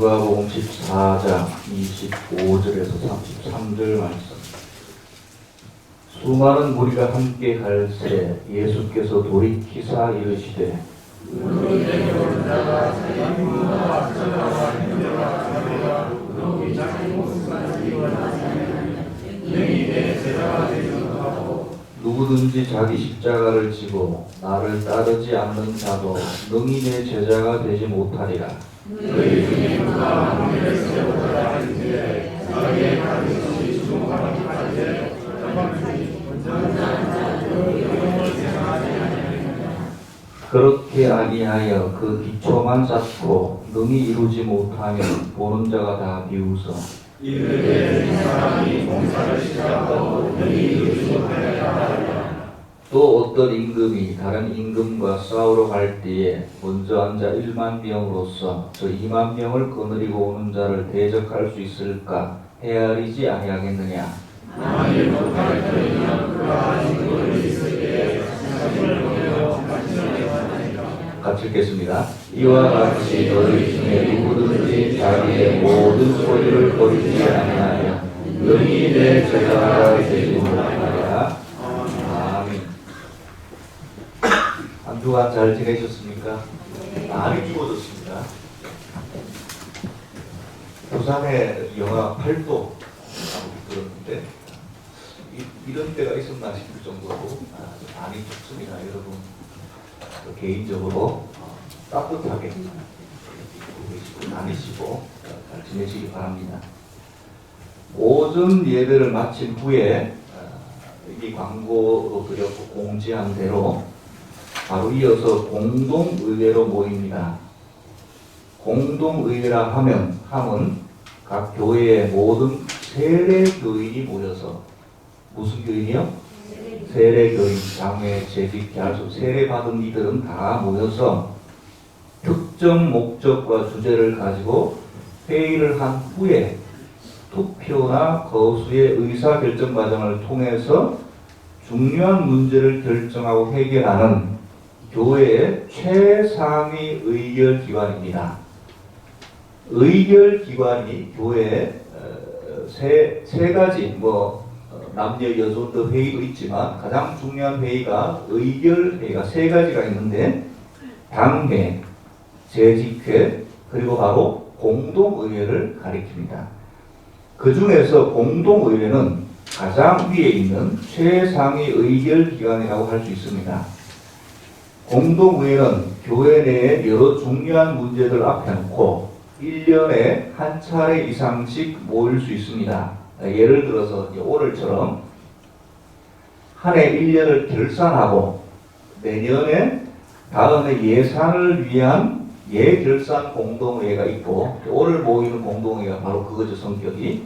누가복음 14장 25절에서 33절 말씀. 수많은 무리가 함께 갈새 예수께서 돌이키사 이르시되 누구든지 자기 십자가를 지고 나를 따르지 않는 자도 능히 내 제자가 되지 못하리라. 너희 중에 누가 문제를 세우고자 하는지 자기의 가슴이 주목하는 가지에 그렇게 아니하여 그 기초만 쌓고 능히 이루지 못하면 보는 자가 다 비웃어 이르되 이 사람이 봉사를 시작하고 능히 이루지 못하리라. 또 어떤 임금이 다른 임금과 싸우러 갈 때에 먼저 앉아 1만 명으로서 저 2만 명을 거느리고 오는 자를 대적할 수 있을까 헤아리지 아니하겠느냐. 만일 못할 터이면 그러한 임금을 있을 때에 자신을 보내어 같이 읽겠습니다. 이와 같이 너희 중에 누구든지 자기의 모든 소유를 버리지 아니하여 능히 내 제자가 되지 못하리라. 아멘. 한 주간 잘 지내셨습니까? 많이 추워졌습니다. 부산에 영하 8도 들었는데 이런 때가 있었나 싶을 정도로 많이 춥습니다. 여러분 개인적으로 따뜻하게 다니시고 잘 지내시기 바랍니다. 오전 예배를 마친 후에 이 광고 드렸고 공지한 대로 바로 이어서 공동의회로 모입니다. 공동의회라 함은 각 교회의 모든 세례교인이 모여서 무슨 교인이요? 세례교인, 장회, 재직, 야수, 세례받은 이들은 다 모여서 특정 목적과 주제를 가지고 회의를 한 후에 투표나 거수의 의사결정 과정을 통해서 중요한 문제를 결정하고 해결하는 교회의 최상위 의결기관입니다. 의결기관이 교회에 세 가지 남녀 여존도 회의도 있지만 가장 중요한 회의가 의결회의가 세 가지가 있는데 당회, 재직회, 그리고 바로 공동의회를 가리킵니다. 그 중에서 공동의회는 가장 위에 있는 최상위 의결기관이라고 할 수 있습니다. 공동의회는 교회 내에 여러 중요한 문제들 앞에 놓고 1년에 한 차례 이상씩 모일 수 있습니다. 예를 들어서 오늘처럼 한 해 1년을 결산하고 내년에 다음에 예산을 위한 예결산 공동회의가 있고 오늘 모이는 공동회의가 바로 그거죠. 성격이.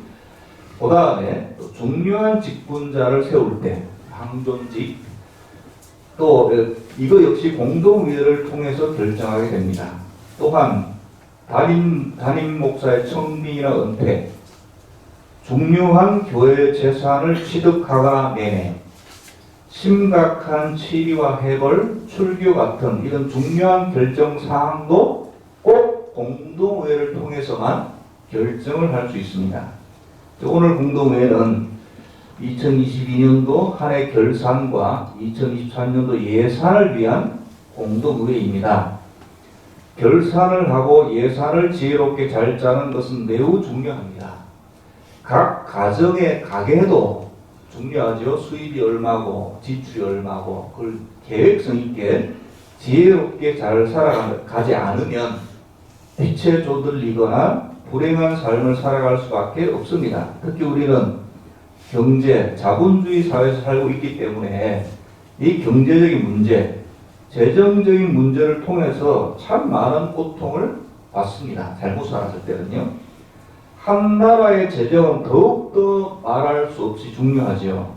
그 다음에 중요한 직분자를 세울 때 황존직 또 이거 역시 공동회의를 통해서 결정하게 됩니다. 또한 담임 목사의 청빙이나 은퇴 중요한 교회 재산을 취득하거나 매매, 심각한 치리와 해벌, 출교 같은 이런 중요한 결정 사항도 꼭 공동회의를 통해서만 결정을 할 수 있습니다. 오늘 공동회의는 2022년도 한 해 결산과 2023년도 예산을 위한 공동회의입니다. 결산을 하고 예산을 지혜롭게 잘 짜는 것은 매우 중요합니다. 각 가정의 가계도 중요하죠. 수입이 얼마고 지출이 얼마고 그걸 계획성 있게 지혜롭게 잘 살아가지 않으면 빛에 조들리거나 불행한 삶을 살아갈 수밖에 없습니다. 특히 우리는 경제, 자본주의 사회에서 살고 있기 때문에 이 경제적인 문제, 재정적인 문제를 통해서 참 많은 고통을 받습니다. 잘못 살았을 때는요. 한 나라의 재정은 더욱더 말할 수 없이 중요하죠.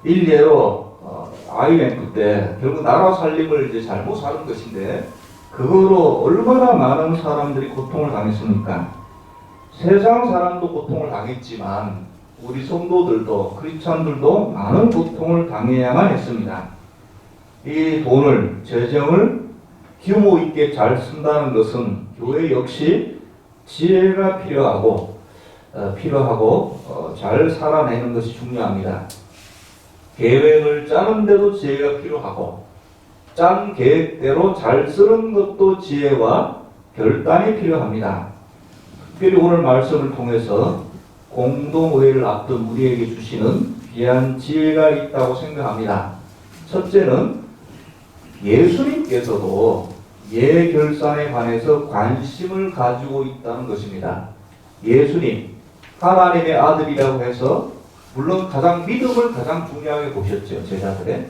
일례로 IMF 때 결국 나라 살림을 이제 잘못 사는 것인데 그거로 얼마나 많은 사람들이 고통을 당했습니까? 세상 사람도 고통을 당했지만 우리 성도들도 크리스찬들도 많은 고통을 당해야만 했습니다. 이 돈을 재정을 규모 있게 잘 쓴다는 것은 교회 역시 지혜가 필요하고 잘 살아내는 것이 중요합니다. 계획을 짜는데도 지혜가 필요하고 짠 계획대로 잘 쓰는 것도 지혜와 결단이 필요합니다. 특별히 오늘 말씀을 통해서 공동의회를 앞둔 우리에게 주시는 귀한 지혜가 있다고 생각합니다. 첫째는 예수님께서도 예결산에 관해서 관심을 가지고 있다는 것입니다. 예수님, 하나님의 아들이라고 해서 물론 믿음을 가장 중요하게 보셨죠. 제자들의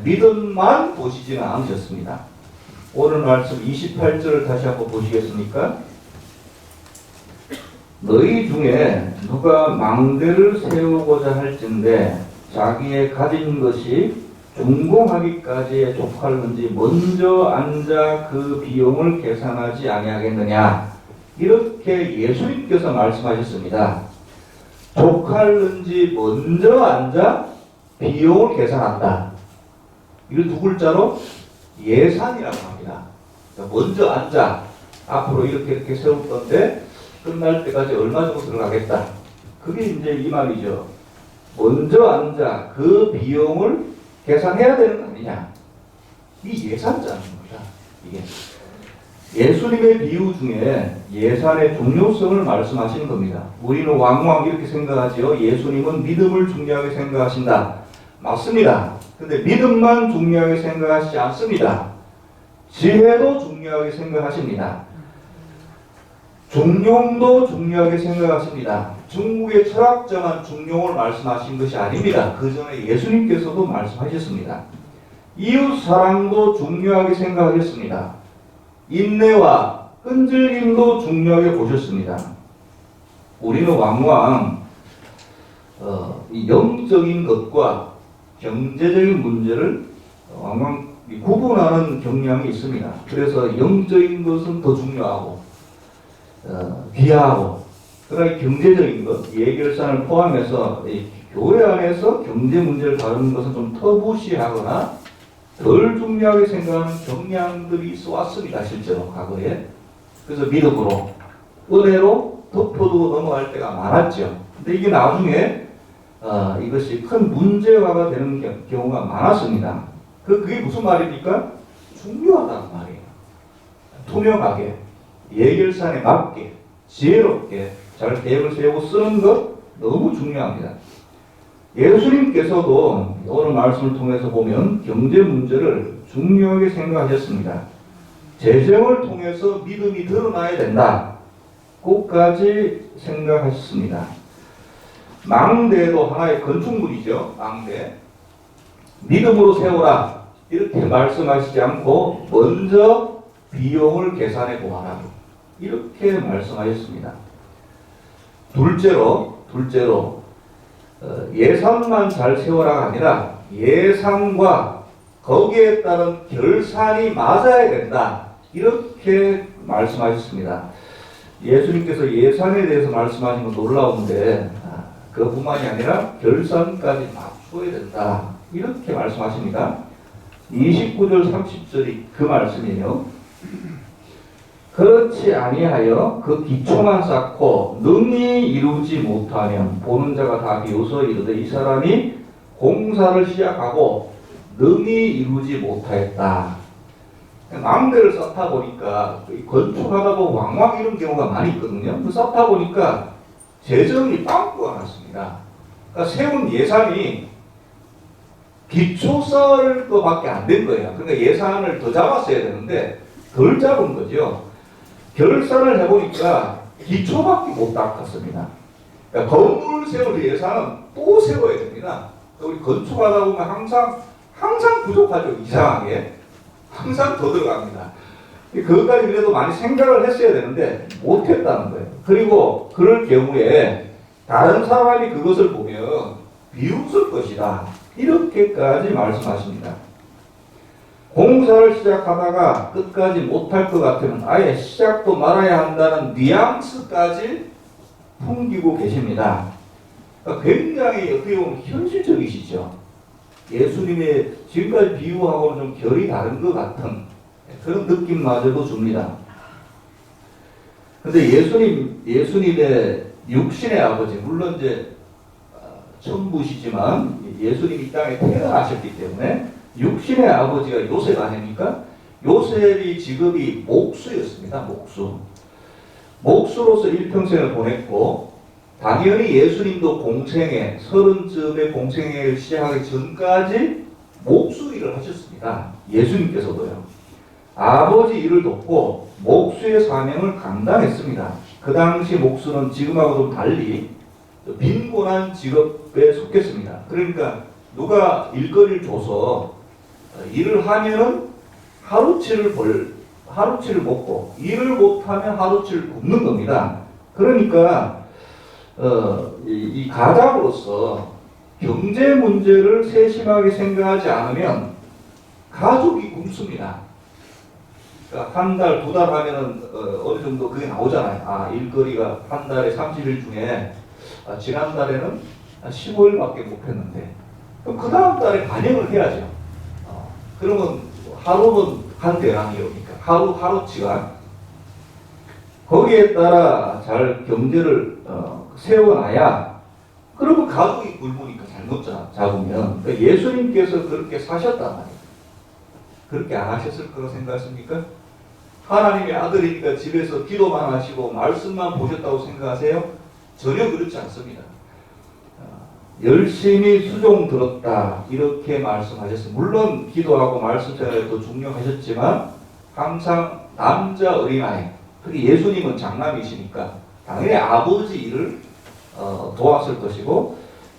믿음만 보시지는 않으셨습니다. 오늘 말씀 28절을 다시 한번 보시겠습니까? 너희 중에 누가 망대를 세우고자 할진대 자기의 가진 것이 준공하기까지에 족할는지 먼저 앉아 그 비용을 계산하지 아니하겠느냐, 이렇게 예수님께서 말씀하셨습니다. 족할는지 먼저 앉아 비용을 계산한다. 이걸 두 글자로 예산이라고 합니다. 먼저 앉아, 앞으로 이렇게 세울 건데 끝날 때까지 얼마 정도 들어가겠다. 그게 이제 이 말이죠. 먼저 앉아 그 비용을 계산해야 되는 거 아니냐. 이 예산자는 겁니다. 이게 예수님의 비유 중에 예산의 중요성을 말씀하시는 겁니다. 우리는 왕왕 이렇게 생각하지요. 예수님은 믿음을 중요하게 생각하신다. 맞습니다. 근데 믿음만 중요하게 생각하시지 않습니다. 지혜도 중요하게 생각하십니다. 중용도 중요하게 생각하십니다. 중국의 철학자만 중용을 말씀하신 것이 아닙니다. 그 전에 예수님께서도 말씀하셨습니다. 이웃 사랑도 중요하게 생각하셨습니다. 인내와 끈질김도 중요하게 보셨습니다. 우리는 왕왕 이 영적인 것과 경제적인 문제를 왕왕 구분하는 경향이 있습니다. 그래서 영적인 것은 더 중요하고 귀하고, 그러나 경제적인 것, 예결산을 포함해서 교회 안에서 경제 문제를 다루는 것은 좀 터부시하거나 덜 중요하게 생각하는 경향들이 있어 왔습니다. 실제로 과거에. 그래서 믿음으로, 은혜로 덮어두고 넘어갈 때가 많았죠. 근데 이게 나중에 이것이 큰 문제화가 되는 경우가 많았습니다. 그게 무슨 말입니까? 중요하다는 말이에요. 투명하게, 예결산에 맞게, 지혜롭게 잘 계획을 세우고 쓰는 것 너무 중요합니다. 예수님께서도 오늘 말씀을 통해서 보면 경제 문제를 중요하게 생각하셨습니다. 재정을 통해서 믿음이 드러나야 된다. 끝까지 생각하셨습니다. 망대도 하나의 건축물이죠. 망대. 믿음으로 세우라. 이렇게 말씀하시지 않고 먼저 비용을 계산해 보아라. 이렇게 말씀하셨습니다. 둘째로 예산만 잘 세워라가 아니라 예산과 거기에 따른 결산이 맞아야 된다. 이렇게 말씀하셨습니다. 예수님께서 예산에 대해서 말씀하신 건 놀라운데 그뿐만이 아니라 결산까지 맞춰야 된다. 이렇게 말씀하십니다. 29절 30절이 그 말씀이에요. 그렇지 아니하여 그 기초만 쌓고 능히 이루지 못하면 보는 자가 다 비웃어 이르되 이 사람이 공사를 시작하고 능히 이루지 못하였다. 망대를 쌓다 보니까 건축하다 보면 왕왕 이런 경우가 많이 있거든요. 그 쌓다 보니까 재정이 빵꾸가 났습니다. 그러니까 세운 예산이 기초 쌓을 것밖에 안 된 거예요. 그러니까 예산을 더 잡았어야 되는데 덜 잡은 거죠. 결산을 해보니까 기초밖에 못 닦았습니다. 그러니까 건물을 세울 예산은 또 세워야 됩니다. 우리 건축하다 보면 항상 부족하죠. 이상하게. 항상 더 들어갑니다. 그것까지 그래도 많이 생각을 했어야 되는데 못했다는 거예요. 그리고 그럴 경우에 다른 사람이 그것을 보면 비웃을 것이다. 이렇게까지 말씀하십니다. 공사를 시작하다가 끝까지 못할 것 같으면 아예 시작도 말아야 한다는 뉘앙스까지 풍기고 계십니다. 그러니까 굉장히 어떻게 보면 현실적이시죠. 예수님의 지금까지 비유하고는 좀 결이 다른 것 같은 그런 느낌마저도 줍니다. 근데 예수님의 육신의 아버지, 물론 이제 천부시지만 예수님이 이 땅에 태어나셨기 때문에 육신의 아버지가 요셉 아닙니까? 요셉이 직업이 목수였습니다. 목수로서 일평생을 보냈고, 당연히 예수님도 공생애, 30쯤에 공생애를 시작하기 전까지 목수 일을 하셨습니다. 예수님께서도요. 아버지 일을 돕고 목수의 사명을 감당했습니다. 그 당시 목수는 지금하고 좀 달리 빈곤한 직업에 속했습니다. 그러니까 누가 일거리를 줘서 일을 하면은 하루치를 먹고, 일을 못하면 하루치를 굶는 겁니다. 그러니까 이 가장으로서 경제 문제를 세심하게 생각하지 않으면 가족이 굶습니다. 그러니까 한 달, 두 달 하면은 어느 정도 그게 나오잖아요. 아, 일거리가 한 달에 30일 중에 지난달에는 15일밖에 못 했는데, 그럼 그 다음 달에 반영을 해야죠. 그러면 하루는 한 대량이니까 하루치가 거기에 따라 잘 경제를 세워놔야, 그러면 가족이 굶으니까 잘못 잡으면. 그러니까 예수님께서 그렇게 사셨단 말이에요. 그렇게 안 하셨을 거라고 생각하십니까? 하나님의 아들이니까 집에서 기도만 하시고 말씀만 보셨다고 생각하세요? 전혀 그렇지 않습니다. 열심히 수종 들었다 이렇게 말씀하셨습니다. 물론 기도하고 말씀 전에도 중요하셨지만 항상 남자 어린아이, 특히 예수님은 장남이시니까 당연히 아버지 일을 도왔을 것이고,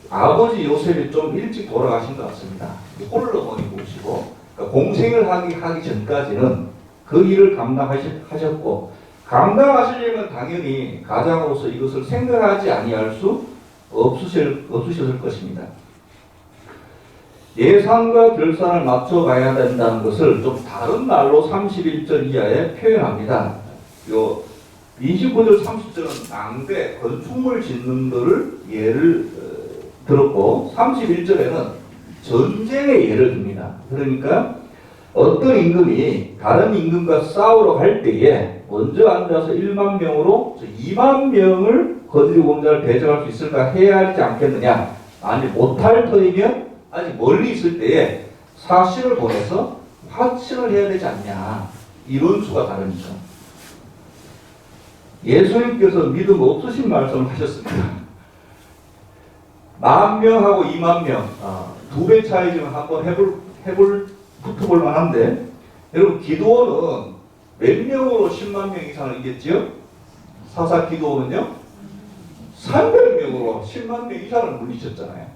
아버지 요셉이 좀 일찍 돌아가신 것 같습니다. 홀어머니 모시고, 그러니까 공생을 하기 전까지는 그 일을 감당하셨고, 감당하시려면 당연히 가장으로서 이것을 생각하지 아니할 수 없으셨을 것입니다. 예산과 결산을 맞춰가야 된다는 것을 좀 다른 말로 31절 이하에 표현합니다. 요 29절 30절은 낭대, 건축물 짓는 것을 예를 들었고, 31절에는 전쟁의 예를 듭니다. 그러니까 어떤 임금이 다른 임금과 싸우러 갈 때에 먼저 앉아서 1만 명으로 2만 명을 거느리고 온 자를 대적할 수 있을까 해야 하지 않겠느냐. 만일 못할 터이면 아직 멀리 있을 때에 사신을 보내서 화친을 해야 되지 않냐. 이런 수가 다릅니다. 예수님께서 믿음 없으신 말씀을 하셨습니다. 10,000명하고 20,000명, 2배 차이지만 한번 붙어볼 만한데, 여러분 기도원은 몇 명으로 10만 명 이상을 이겼지요? 사사 기도원은요? 300명으로 10만 명 이상을 물리쳤잖아요.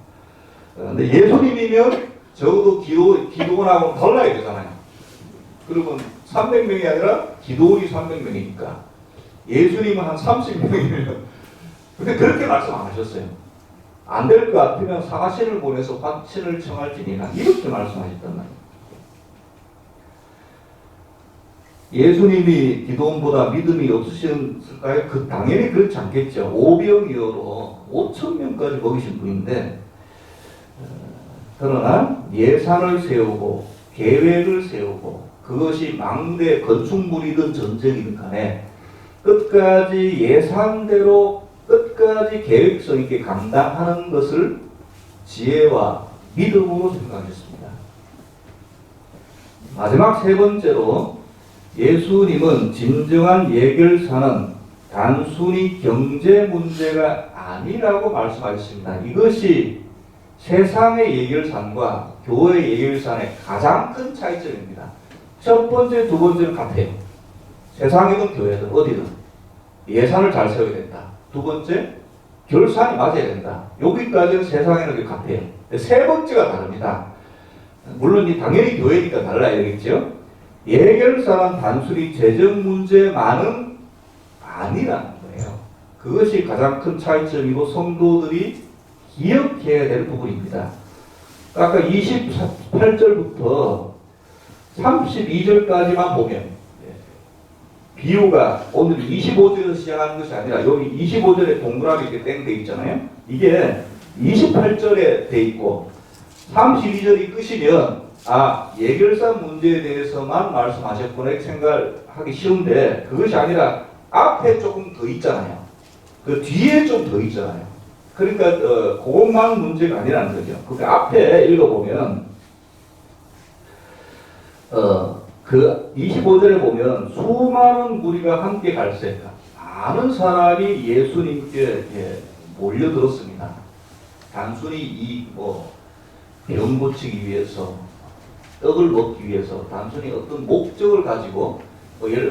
근데 예수님이면 적어도 기도원하고는 달라야 되잖아요. 그러면 300명이 아니라 기도원이 300명이니까 예수님은 한 30명이면, 근데 그렇게 말씀 안 하셨어요. 안 될 것 같으면 사신을 보내서 화친을 청할지니라 이렇게 말씀하셨단 말이에요. 예수님이 기도원보다 믿음이 없으셨을까요? 당연히 그렇지 않겠죠. 오병이어로 5,000명까지 먹이신 분인데, 그러나 예산을 세우고 계획을 세우고, 그것이 망대 건축물이든 전쟁이든 간에 끝까지 예산대로 끝까지 계획성 있게 감당하는 것을 지혜와 믿음으로 생각하셨습니다. 마지막 세 번째로, 예수님은 진정한 예결사는 단순히 경제 문제가 아니라고 말씀하셨습니다. 이것이 세상의 예결산과 교회의 예결산의 가장 큰 차이점입니다. 첫 번째, 두 번째는 같아요. 세상이든 교회든 어디든 예산을 잘 세워야 된다. 두 번째, 결산이 맞아야 된다. 여기까지는 세상에는 같아요. 세 번째가 다릅니다. 물론 당연히 교회니까 달라야겠죠. 예결사는 단순히 재정 문제만은 아니라는 거예요. 그것이 가장 큰 차이점이고 성도들이 기억해야 될 부분입니다. 아까 28절부터 32절까지만 보면, 비유가 오늘 25절에서 시작하는 것이 아니라 여기 25절에 동그라미 이렇게 땡돼 있잖아요. 이게 28절에 돼 있고 32절이 끝이면 예결사 문제에 대해서만 말씀하셨구나 이렇게 생각하기 쉬운데, 그것이 아니라 앞에 조금 더 있잖아요. 그 뒤에 좀 더 있잖아요. 그러니까 그것만 문제가 아니라는 거죠. 그 앞에 읽어보면 그 25절에 보면 수많은 무리가 함께 갈새까 많은 사람이 예수님께 몰려들었습니다. 단순히 병 고치기 위해서 떡을 먹기 위해서 단순히 어떤 목적을 가지고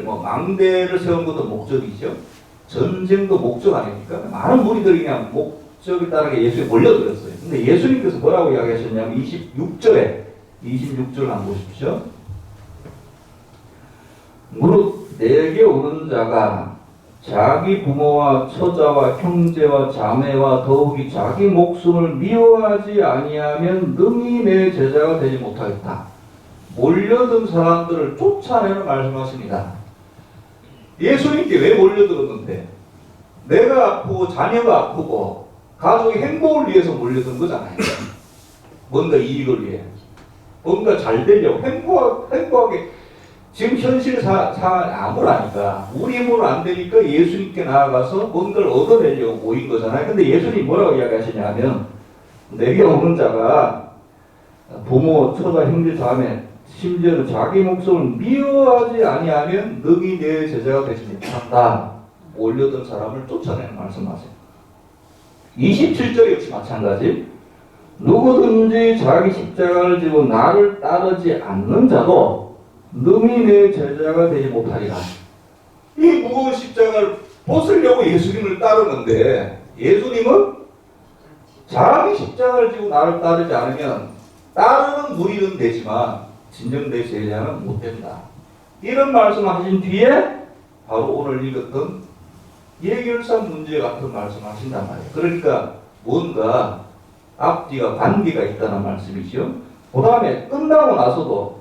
망대를 세운 것도 목적이죠. 전쟁도 목적 아닙니까? 많은 무리들이 그냥 목적에 따르게 예수에 몰려들었어요. 근데 예수님께서 뭐라고 이야기하셨냐면 26절 한번 보십시오. 무릇 내게 오는 자가 자기 부모와 처자와 형제와 자매와 더욱이 자기 목숨을 미워하지 아니하면 능히 내 제자가 되지 못하겠다. 몰려든 사람들을 쫓아내는 말씀하십니다. 예수님께 왜 몰려들었는데? 내가 아프고 자녀가 아프고 가족의 행복을 위해서 몰려든 거잖아요. 뭔가 이익을 위해. 뭔가 잘 되려고 행복하게 지금 현실 상황이 암울하니까 우리 힘으로 안 되니까 예수님께 나아가서 뭔가를 얻어내려고 모인 거잖아요. 근데 예수님이 뭐라고 이야기하시냐면 내게 오는 자가 부모, 처자, 형제, 자매 심지어는 자기 목숨을 미워하지 아니하면 능히 내 제자가 되지 못한다. 몰려든 사람을 쫓아내는 말씀하세요. 27절 역시 마찬가지. 누구든지 자기 십자가를 지고 나를 따르지 않는 자도 능히 내 제자가 되지 못하리라. 이 무거운 십자가를 벗으려고 예수님을 따르는데 예수님은 자기 십자가를 지고 나를 따르지 않으면 따르는 무리는 되지만 진정 내 제자는 못 된다. 이런 말씀하신 뒤에 바로 오늘 읽었던 예결산 문제 같은 말씀하신단 말이에요. 그러니까 뭔가 앞뒤가 관계가 있다는 말씀이죠. 그 다음에 끝나고 나서도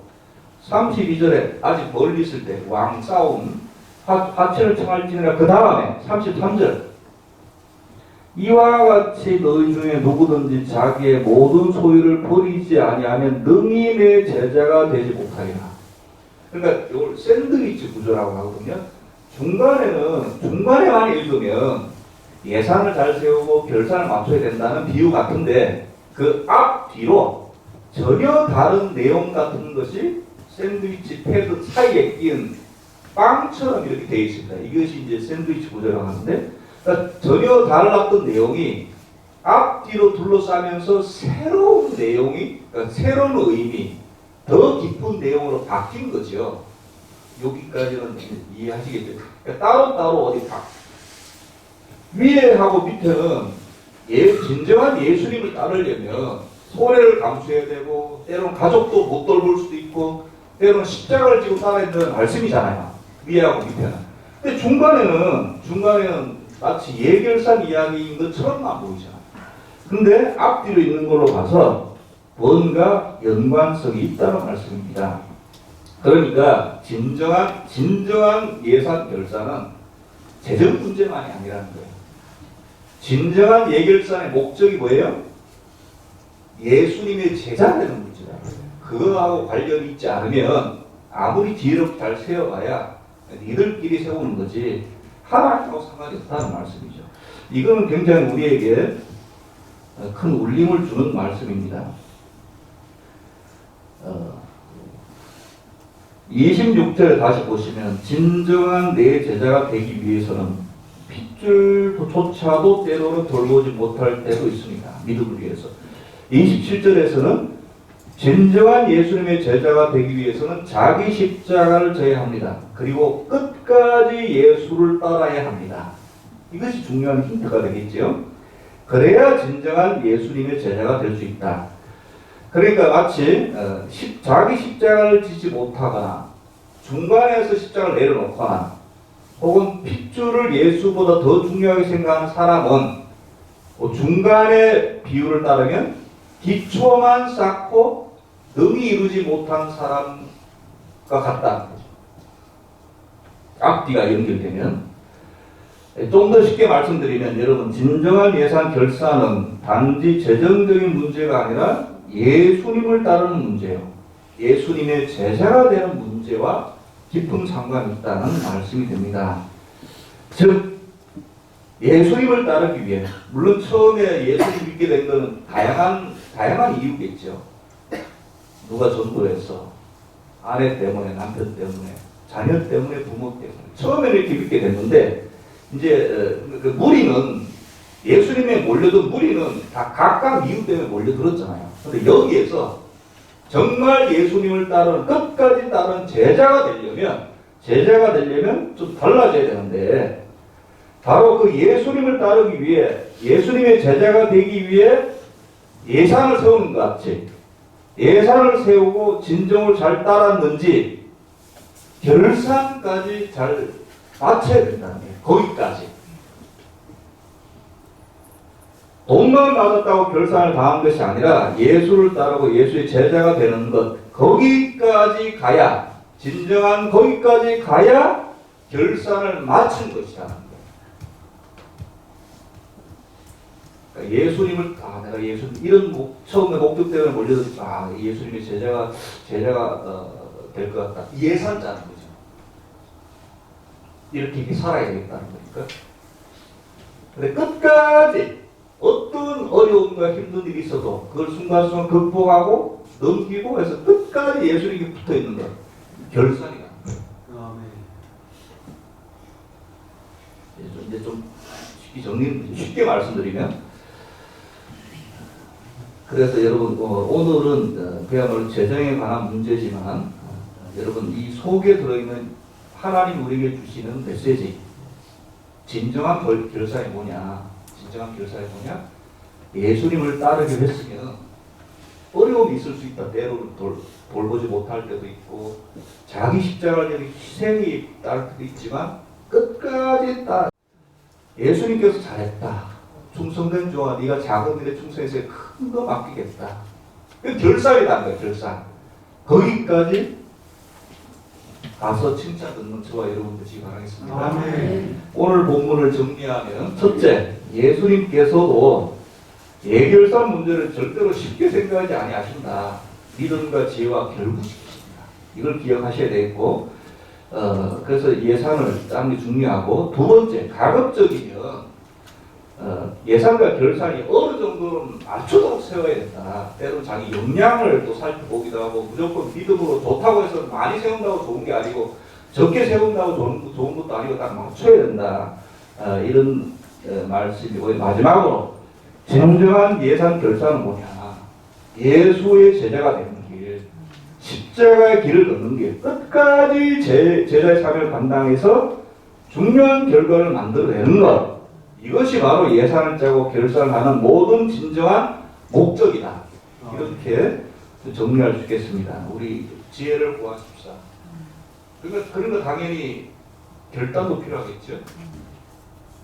32절에 아직 멀리 있을 때 왕 싸움 화친을 청할지니라 그 다음에 33절 이와 같이 너희 중에 누구든지 자기의 모든 소유를 버리지 아니하면 능히 내 제자가 되지 못하리라. 그러니까 이걸 샌드위치 구조라고 하거든요. 중간에만 읽으면 예산을 잘 세우고 결산을 맞춰야 된다는 비유 같은데 그 앞뒤로 전혀 다른 내용 같은 것이 샌드위치 패드 사이에 끼는 빵처럼 이렇게 되어 있습니다. 이것이 이제 샌드위치 구조라고 하는데 그러니까 전혀 달랐던 내용이 앞뒤로 둘러싸면서 새로운 내용이 그러니까 새로운 의미 더 깊은 내용으로 바뀐 거죠. 여기까지는 이해하시겠죠? 그러니까 따로따로 어디 위에하고 밑에는 진정한 예수님을 따르려면 손해를 감수해야 되고 때로는 가족도 못 돌볼 수도 있고 때로는 십자가를 지고 따라야 되는 말씀이잖아요. 위에하고 밑에는. 근데 중간에는 마치 예결산 이야기인 것처럼만 보이잖아요. 근데 앞뒤로 있는 걸로 봐서 뭔가 연관성이 있다는 말씀입니다. 그러니까 진정한 예산 결산은 재정 문제만이 아니라는 거예요. 진정한 예결산의 목적이 뭐예요? 예수님의 제자 되는 문제다. 그거하고 관련이 있지 않으면 아무리 지혜롭게 잘 세워봐야 니들끼리 세우는 거지 하나님하고 상관이 없다는 말씀이죠. 이거는 굉장히 우리에게 큰 울림을 주는 말씀입니다. 26절에 다시 보시면 진정한 내 제자가 되기 위해서는 핏줄조차도 때로는 돌보지 못할 때도 있습니다. 믿음을 위해서. 27절에서는 진정한 예수님의 제자가 되기 위해서는 자기 십자가를 져야 합니다. 그리고 끝까지 예수를 따라야 합니다. 이것이 중요한 힌트가 되겠죠. 그래야 진정한 예수님의 제자가 될 수 있다. 그러니까 마치 자기 십자가를 지지 못하거나 중간에서 십자가를 내려놓거나 혹은 핏줄을 예수보다 더 중요하게 생각하는 사람은 중간의 비유를 따르면 기초만 쌓고 능히 이루지 못한 사람과 같다는 거죠. 앞뒤가 연결되면 좀 더 쉽게 말씀드리면 여러분 진정한 예산 결산은 단지 재정적인 문제가 아니라 예수님을 따르는 문제예요. 예수님의 제자가 되는 문제와 깊은 상관이 있다는 말씀이 됩니다. 즉 예수님을 따르기 위해, 물론 처음에 예수님 믿게 된 것은 다양한 이유겠죠. 누가 전도해서, 아내 때문에, 남편 때문에, 자녀 때문에, 부모 때문에 처음에는 이렇게 믿게 됐는데, 이제 그 무리는, 예수님에 몰려든 무리는 다 각각 이유 때문에 몰려들었잖아요. 근데 여기에서 정말 예수님을 따르는, 끝까지 따르는 제자가 되려면 좀 달라져야 되는데, 바로 그 예수님을 따르기 위해, 예수님의 제자가 되기 위해 예산을 세우는 것 같이, 예산을 세우고 진정을 잘 따랐는지 결산까지 잘 맞춰야 된다는 거예요. 거기까지. 돈만 맞았다고 결산을 당한 것이 아니라 예수를 따르고 예수의 제자가 되는 것, 거기까지 가야, 진정한 거기까지 가야 결산을 마친 것이라는 거예요. 그러니까 예수님을, 내가 예수님, 이런 처음에 목적 때문에 몰려들지, 예수님의 제자가 될 것 같다. 예산 짜는 거죠. 이렇게 살아야 되겠다는 거니까. 근데 끝까지 어떤 어려움과 힘든 일이 있어도 그걸 순간순간 극복하고 넘기고 해서 끝까지 예수님께 붙어 있는 것, 결산이 나는 거예요. 이제 좀 쉽게 말씀드리면, 그래서 여러분 오늘은 그야말로 재정에 관한 문제지만, 여러분 이 속에 들어있는 하나님 우리에게 주시는 메시지, 진정한 결산이 뭐냐? 진정한 결산이 뭐냐? 예수님을 따르기로 했으면 어려움이 있을 수 있다. 때로는 돌보지 못할 때도 있고, 자기 십자가를 위해 희생이 따를 때도 있지만, 끝까지 예수님께서 잘했다. 충성된 종아, 네가 작은 일에 충성해서 큰 거 맡기겠다. 그 결산이라는 거예요. 결산. 거기까지 가서 칭찬 듣는 저와 여러분 되시기 바라겠습니다. 아멘. 오늘 본문을 정리하면, 첫째, 예수님께서도 예결산 문제를 절대로 쉽게 생각하지 아니하신다. 믿음과 지혜와 결부시키십니다. 이걸 기억하셔야 되겠고, 그래서 예산을 짜는 게 중요하고, 두 번째, 가급적이면 예산과 결산이 어느 정도는 맞추도록 세워야 된다. 때로는 자기 역량을 또 살펴보기도 하고, 무조건 믿음으로 좋다고 해서 많이 세운다고 좋은 게 아니고, 적게 세운다고 좋은 것도 아니고 딱 맞춰야 된다. 이런 말씀이고, 마지막으로 진정한 예산 결산은 뭐냐? 예수의 제자가 되는 길, 십자가의 길을 걷는 길, 끝까지 제자의 삶을 감당해서 중요한 결과를 만들어내는 것, 이것이 바로 예산을 짜고 결산을 하는 모든 진정한 목적이다. 이렇게 정리할 수 있겠습니다. 우리 지혜를 구하십시다. 그런 거 당연히 결단도 필요하겠죠.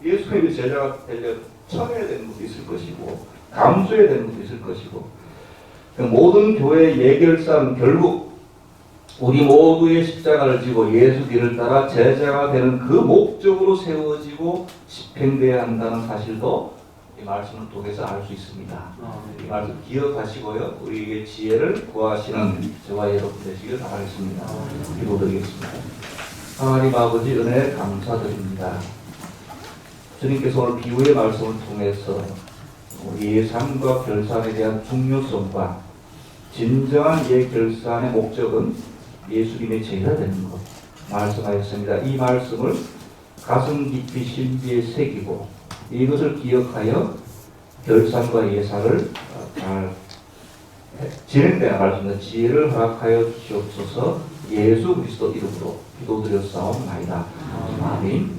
예수님의 제자가 되려 참여해야 되는 것도 있을 것이고, 감수해야 되는 것도 있을 것이고, 모든 교회의 예결산 결국 우리 모두의 십자가를 지고 예수 뒤를 따라 제자가 되는 그 목적으로 세워지고 집행되어야 한다는 사실도 이 말씀을 통해서 알 수 있습니다. 이 말씀 기억하시고요, 우리에게 지혜를 구하시는 저와 여러분 되시길 바라겠습니다. 기도드리겠습니다. 하나님 아버지, 은혜 감사드립니다. 주님께서 오늘 비유의 말씀을 통해서 예산과 결산에 대한 중요성과 진정한 예결산의 목적은 예수님의 제자가 되는 것 말씀하였습니다. 이 말씀을 가슴 깊이 신비에 새기고 이것을 기억하여 결산과 예산을 잘 진행되어 나갈 수 있는 지혜를 허락하여 주시옵소서. 예수 그리스도 이름으로 기도드렸사옵나이다. 아멘.